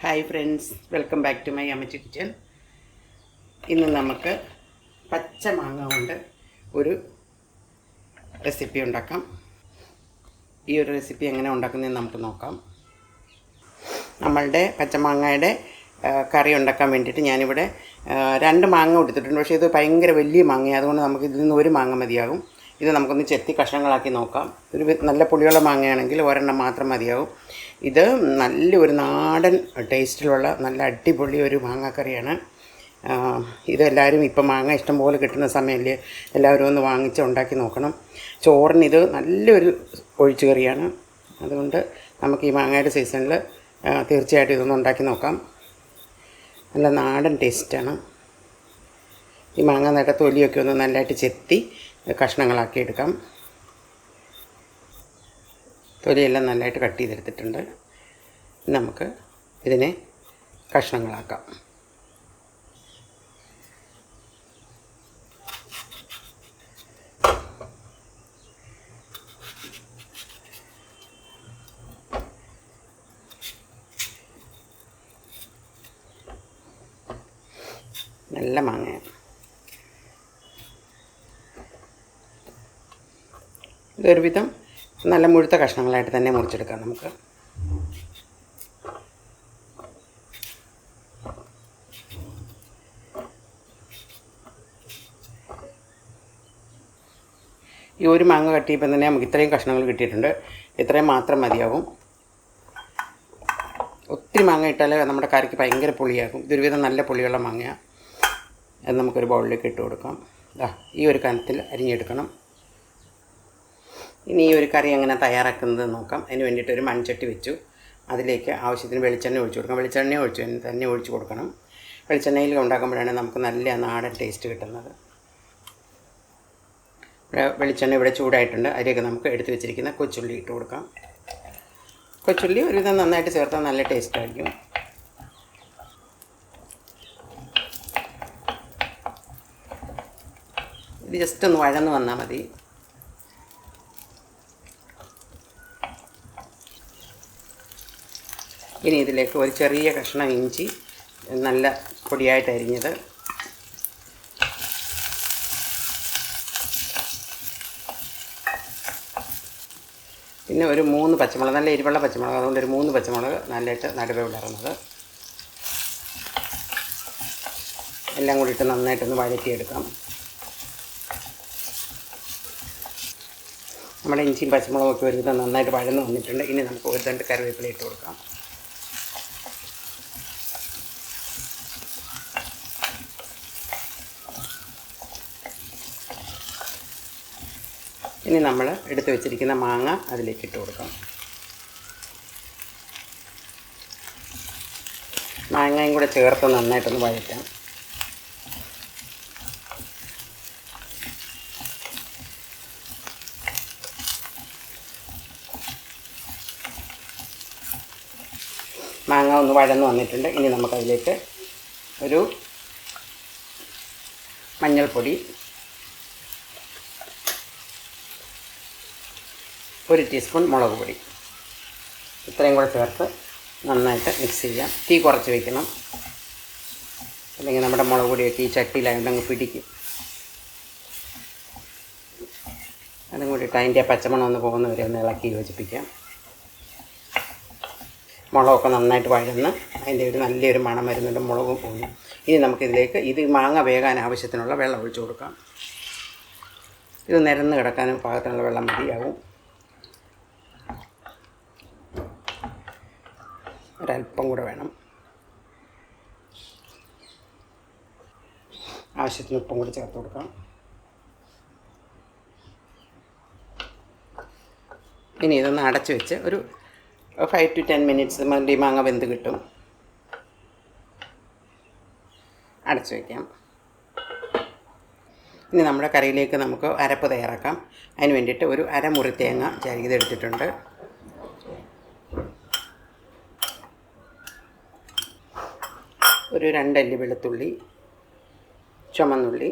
Hi friends, welcome back to my Ammachi kitchen. ഇന്ന് നമുക്ക് പച്ച മാങ്ങ കൊണ്ട് ഒരു റെസിപ്പി ഉണ്ടാക്കാം. ഈ ഒരു റെസിപ്പി എങ്ങനെ ഉണ്ടാക്കുന്നതെന്ന് നമുക്ക് നോക്കാം. നമ്മളുടെ പച്ചമാങ്ങയുടെ കറി ഉണ്ടാക്കാൻ വേണ്ടിയിട്ട് ഞാനിവിടെ 2 മാങ്ങ എടുത്തിട്ടുണ്ട്. പക്ഷേ ഇത് ഭയങ്കര വലിയ മാങ്ങയാണ്, അതുകൊണ്ട് നമുക്ക് ഇതിൽ നിന്ന് ഒരു മാങ്ങ മതിയാകും. ഇത് നമുക്കൊന്ന് ചെത്തി കഷ്ണങ്ങളാക്കി നോക്കാം. ഒരു നല്ല പുളിയുള്ള മാങ്ങയാണെങ്കിൽ ഒരെണ്ണം മാത്രം മതിയാകും. ഇത് നല്ലൊരു നാടൻ ടേസ്റ്റിലുള്ള നല്ല അടിപൊളി ഒരു മാങ്ങാക്കറിയാണ്. ഇതെല്ലാവരും ഇപ്പം മാങ്ങ ഇഷ്ടം പോലെ കിട്ടുന്ന സമയമല്ലേ, എല്ലാവരും ഒന്ന് വാങ്ങിച്ച് ഉണ്ടാക്കി നോക്കണം. ചോറിന് ഇത് നല്ലൊരു ഒഴിച്ചു കറിയാണ്. അതുകൊണ്ട് നമുക്ക് ഈ മാങ്ങയുടെ സീസണിൽ തീർച്ചയായിട്ടും ഇതൊന്ന് ഉണ്ടാക്കി നോക്കാം. നല്ല നാടൻ ടേസ്റ്റാണ്. ഈ മാങ്ങ നട്ട തൊലിയൊക്കെ ഒന്ന് നല്ലതായിട്ട് ചെത്തി കഷ്ണങ്ങളാക്കി എടുക്കാം. തൊലിയെല്ലാം നല്ലതായിട്ട് കട്ട് ചെയ്തെടുത്തിട്ടുണ്ട്. നമുക്ക് ഇതിനെ കഷ്ണങ്ങളാക്കാം. നല്ല മാങ്ങയാണ്. ഇതൊരുവിധം നല്ല മുഴുത്ത കഷ്ണങ്ങളായിട്ട് തന്നെ മുറിച്ചെടുക്കാം നമുക്ക്. ഈ ഒരു മാങ്ങ കട്ടിയപ്പോൾ തന്നെ നമുക്ക് ഇത്രയും കഷ്ണങ്ങൾ കിട്ടിയിട്ടുണ്ട്. ഇത്രയും മാത്രം മതിയാകും. ഒത്തിരി മാങ്ങ ഇട്ടാൽ നമ്മുടെ കറിക്ക് ഭയങ്കര പുളിയാകും. ഇതൊരുവിധം നല്ല പുളിയുള്ള മാങ്ങയാണ്. അത് നമുക്കൊരു ബൗളിലേക്ക് ഇട്ട് കൊടുക്കാം. ഈ ഒരു കനത്തിൽ അരിഞ്ഞെടുക്കണം. ഇനി ഈ ഒരു കറി എങ്ങനെ തയ്യാറാക്കുന്നത് നോക്കാം. അതിന് വേണ്ടിയിട്ട് ഒരു മൺചട്ടി വെച്ചു. അതിലേക്ക് ആവശ്യത്തിന് വെളിച്ചെണ്ണ ഒഴിച്ചു കൊടുക്കാം. വെളിച്ചെണ്ണ തന്നെ ഒഴിച്ചു കൊടുക്കണം. വെളിച്ചെണ്ണയിൽ ഉണ്ടാക്കുമ്പോഴാണ് നമുക്ക് നല്ല നാടൻ ടേസ്റ്റ് കിട്ടുന്നത്. വെളിച്ചെണ്ണ ഇവിടെ ചൂടായിട്ടുണ്ട്. അതിലേക്ക് നമുക്ക് എടുത്ത് വെച്ചിരിക്കുന്ന കൊച്ചുള്ളി ഇട്ട് കൊടുക്കാം. കൊച്ചുള്ളി ഒരുവിധം നന്നായിട്ട് ചേർത്താൽ നല്ല ടേസ്റ്റ് ആയിരിക്കും. ഇത് ജസ്റ്റ് ഒന്ന് വഴന്ന് വന്നാൽ മതി. ഇനി ഇതിലേക്ക് ഒരു ചെറിയ കഷ്ണം ഇഞ്ചി നല്ല പൊടിയായിട്ട് അരിഞ്ഞത്, പിന്നെ ഒരു 3 പച്ചമുളക്, നല്ല എരിവുള്ള പച്ചമുളക്, അതുകൊണ്ട് ഒരു 3 പച്ചമുളക് നല്ലതായിട്ട് നടുവേ വിളറുന്നത്, എല്ലാം കൂടിയിട്ട് നന്നായിട്ടൊന്ന് വഴറ്റിയെടുക്കാം. നമ്മുടെ ഇഞ്ചിയും പച്ചമുളകൊക്കെ ഒരുവിധം നന്നായിട്ട് വഴന്ന് വന്നിട്ടുണ്ട്. ഇനി നമുക്ക് ഒരു 2 കറിവേപ്പില ഇട്ട് കൊടുക്കാം. ഇനി നമ്മൾ എടുത്ത് വെച്ചിരിക്കുന്ന മാങ്ങ അതിലേക്ക് ഇട്ട് കൊടുക്കാം. മാങ്ങയും കൂടെ ചേർത്ത് നന്നായിട്ടൊന്ന് വഴറ്റാം. മാങ്ങ ഒന്ന് വഴന്ന് വന്നിട്ടുണ്ട്. ഇനി നമുക്കതിലേക്ക് ഒരു മഞ്ഞൾപ്പൊടി, 1 ടീസ്പൂൺ മുളക് പൊടി, ഇത്രയും കൂടെ ചേർത്ത് നന്നായിട്ട് മിക്സ് ചെയ്യാം. തീ കുറച്ച് വയ്ക്കണം, അല്ലെങ്കിൽ നമ്മുടെ മുളക് പൊടിയൊക്കെ ഈ ചട്ടിയിലായതുകൊണ്ട് അങ്ങ് പിടിക്കും. അതും കൂടിയിട്ട് അതിൻ്റെ പച്ചമണം ഒന്ന് പോകുന്നവരെ ഒന്ന് ഇളക്കി യോജിപ്പിക്കാം. മുളകൊക്കെ നന്നായിട്ട് വഴന്ന് അതിൻ്റെ ഒരു നല്ലൊരു മണം വരുന്നുണ്ട്. മുളകും പോകുന്നു. ഇനി നമുക്കിതിലേക്ക് ഇത് മാങ്ങ വേകാൻ ആവശ്യത്തിനുള്ള വെള്ളം ഒഴിച്ചു കൊടുക്കാം. ഇത് നിരന്ന് കിടക്കാനും പാകത്തിനുള്ള വെള്ളം മതിയാകും. ഒരല്പം കൂടെ വേണം. ആവശ്യത്തിന് ഉപ്പും കൂടി ചേർത്ത് കൊടുക്കാം. ഇനി ഇതൊന്ന് അടച്ച് വെച്ച് ഒരു 5 to 10 മിനിറ്റ്സ് മല്ലി മാങ്ങ വെന്ത് കിട്ടും. അടച്ച് വയ്ക്കാം. ഇനി നമ്മുടെ കറിയിലേക്ക് നമുക്ക് അരപ്പ് തയ്യാറാക്കാം. അതിന് വേണ്ടിയിട്ട് ഒരു അരമുറി തേങ്ങ ചിരകിയതെടുത്തിട്ടുണ്ട്. ഒരു 2 അല്ലി വെളുത്തുള്ളി, ചുമന്നുള്ളി,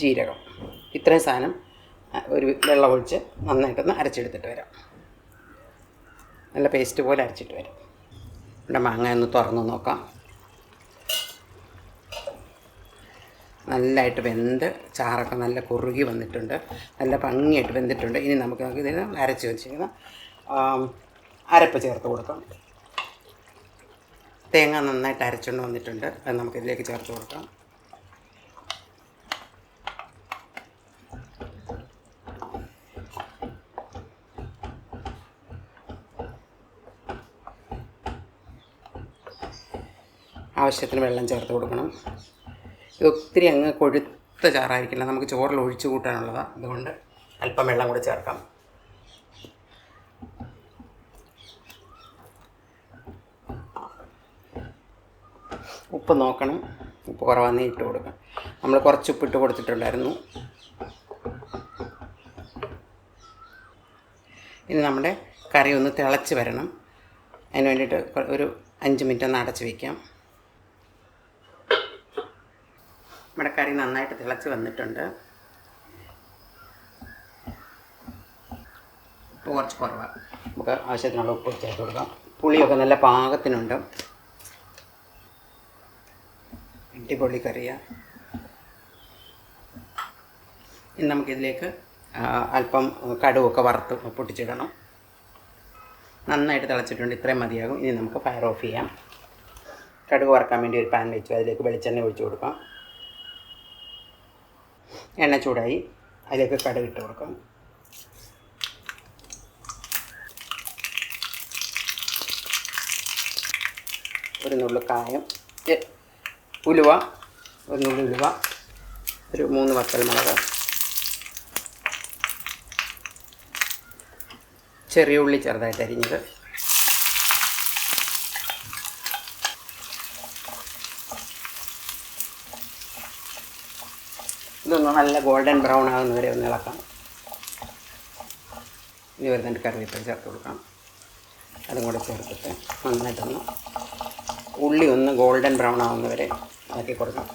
ജീരകം, ഇത്രയും സാധനം ഒരു വെള്ളം ഒഴിച്ച് നന്നായിട്ടൊന്ന് അരച്ചെടുത്തിട്ട് വരാം. നല്ല പേസ്റ്റ് പോലെ അരച്ചിട്ട് വരാം. ഇവിടെ മാങ്ങ ഒന്ന് തുറന്ന് നോക്കാം. നല്ലതായിട്ട് വെന്ത് ചാറൊക്കെ നല്ല കുറുകി വന്നിട്ടുണ്ട്, നല്ല ഭംഗിയായിട്ട് വെന്തിട്ടുണ്ട്. ഇനി നമുക്ക് ഇതിന് അരച്ച് വെച്ചിരിക്കുന്ന അരപ്പ് ചേർത്ത് കൊടുക്കാം. തേങ്ങ നന്നായിട്ട് അരച്ചുകൊണ്ട് വന്നിട്ടുണ്ട്, അത് നമുക്കിതിലേക്ക് ചേർത്ത് കൊടുക്കാം. ആവശ്യത്തിന് വെള്ളം ചേർത്ത് കൊടുക്കണം. ഇത് ഒത്തിരി അങ്ങ് കൊഴുത്ത ചാറായിരിക്കില്ല, നമുക്ക് ചോറിൽ ഒഴിച്ചു കൂട്ടാനുള്ളതാണ്. അതുകൊണ്ട് അല്പം വെള്ളം കൂടി ചേർക്കാം. ഉപ്പ് നോക്കണം, ഉപ്പ് കുറവാന്നേ ഇട്ട് കൊടുക്കാം. നമ്മൾ കുറച്ച് ഉപ്പിട്ട് കൊടുത്തിട്ടുണ്ടായിരുന്നു. ഇനി നമ്മുടെ കറി ഒന്ന് തിളച്ച് വരണം. അതിന് വേണ്ടിയിട്ട് ഒരു 5 മിനിറ്റ് ഒന്ന് അടച്ച് വയ്ക്കാം. നമ്മുടെ കറി നന്നായിട്ട് തിളച്ച് വന്നിട്ടുണ്ട്. ഉപ്പ് കുറച്ച് കുറവാണ്, നമുക്ക് ആവശ്യത്തിനുള്ള ഉപ്പ് ചേർത്ത് കൊടുക്കാം. പുളിയൊക്കെ നല്ല പാകത്തിനുണ്ട്. അടിപൊളി കറിയാണ്. ഇനി നമുക്കിതിലേക്ക് അല്പം കടുവൊക്കെ വറുത്ത് പൊട്ടിച്ചിടണം. നന്നായിട്ട് തിളച്ചിട്ടുണ്ട്, ഇത്രയും മതിയാകും. ഇനി നമുക്ക് ഫയർ ഓഫ് ചെയ്യാം. കടുക് വറുക്കാൻ വേണ്ടി ഒരു പാൻ വെച്ചു, അതിലേക്ക് വെളിച്ചെണ്ണ ഒഴിച്ച് കൊടുക്കാം. എണ്ണ ചൂടായി, അതിലേക്ക് കടുക് ഇട്ട് കൊടുക്കാം. ഒരു നുള്ളു കായം, ഉലുവ, ഒരു നുള്ളു ഉലുവ, ഒരു 3 വറ്റൽമുളക്, ചെറിയ ഉള്ളി ചെറുതായിട്ട് അരിഞ്ഞത്, ഇതൊന്ന് നല്ല ഗോൾഡൻ ബ്രൗൺ ആകുന്ന വരെ ഒന്ന് ഇളക്കാം. ഇനി വരുന്നുണ്ട് കറിവേപ്പില ചേർത്ത് കൊടുക്കാം. അതും കൂടെ ചേർത്തിട്ട് നന്നായിട്ടൊന്ന് ഉള്ളി ഒന്ന് ഗോൾഡൻ ബ്രൗൺ ആകുന്നവരെ ആക്കി കൊടുക്കാം.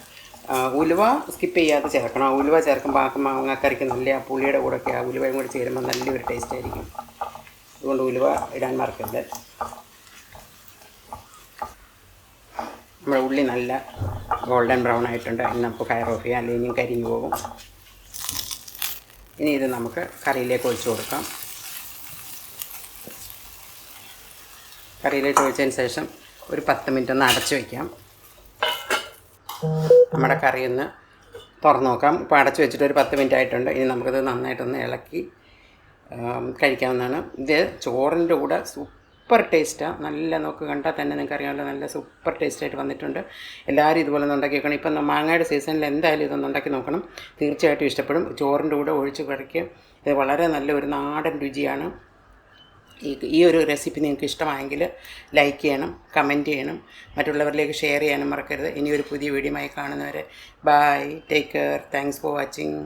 ഉലുവ സ്കിപ്പ് ചെയ്യാതെ ചേർക്കണം. ഉലുവ ചേർക്കുമ്പോൾ മാങ്ങക്കറിക്ക് നല്ല ആ പുളിയുടെ കൂടെയൊക്കെ ആ ഉലുവയും കൂടി ചേരുമ്പോൾ നല്ലൊരു ടേസ്റ്റ് ആയിരിക്കും. അതുകൊണ്ട് ഉലുവ ഇടാൻ മറക്കരുത്. നമ്മുടെ ഉള്ളി നല്ല ഗോൾഡൻ ബ്രൗൺ ആയിട്ടുണ്ട്. ഇനി നമുക്ക് ഫയർ ഓഫ് ചെയ്യാം, അല്ലെങ്കിൽ ഇനിയും കരിഞ്ഞു പോകും. ഇനി ഇത് നമുക്ക് കറിയിലേക്ക് ഒഴിച്ച് കൊടുക്കാം. കറിയിലേക്ക് ഒഴിച്ചതിന് ശേഷം ഒരു 10 മിനിറ്റ് ഒന്ന് അടച്ച് വയ്ക്കാം. നമ്മുടെ കറി ഒന്ന് തുറന്ന് നോക്കാം. ഇപ്പോൾ അടച്ച് വെച്ചിട്ട് ഒരു 10 മിനിറ്റ് ആയിട്ടുണ്ട്. ഇനി നമുക്കിത് നന്നായിട്ടൊന്ന് ഇളക്കി കഴിക്കാവുന്നതാണ്. ഇത് ചോറിൻ്റെ കൂടെ സൂപ്പർ ടേസ്റ്റാണ്. നല്ല നോക്ക് കണ്ടാൽ തന്നെ നിങ്ങൾക്ക് അറിയാമല്ലോ, നല്ല സൂപ്പർ ടേസ്റ്റായിട്ട് വന്നിട്ടുണ്ട്. എല്ലാവരും ഇതുപോലെ ഒന്ന് ഉണ്ടാക്കി വെക്കണം. ഇപ്പം മാങ്ങയുടെ സീസണിൽ എന്തായാലും ഇതൊന്ന് ഉണ്ടാക്കി നോക്കണം, തീർച്ചയായിട്ടും ഇഷ്ടപ്പെടും. ചോറിൻ്റെ കൂടെ ഒഴിച്ച് കഴിക്കും. ഇത് വളരെ നല്ലൊരു നാടൻ രുചിയാണ്. ഈ ഒരു റെസിപ്പി നിങ്ങൾക്ക് ഇഷ്ടമായെങ്കിൽ ലൈക്ക് ചെയ്യണം, കമൻറ്റ് ചെയ്യണം, മറ്റുള്ളവരിലേക്ക് ഷെയർ ചെയ്യാനും മറക്കരുത്. ഇനി ഒരു പുതിയ വീഡിയോയുമായി കാണുന്നവരെ bye, take care, thanks for watching.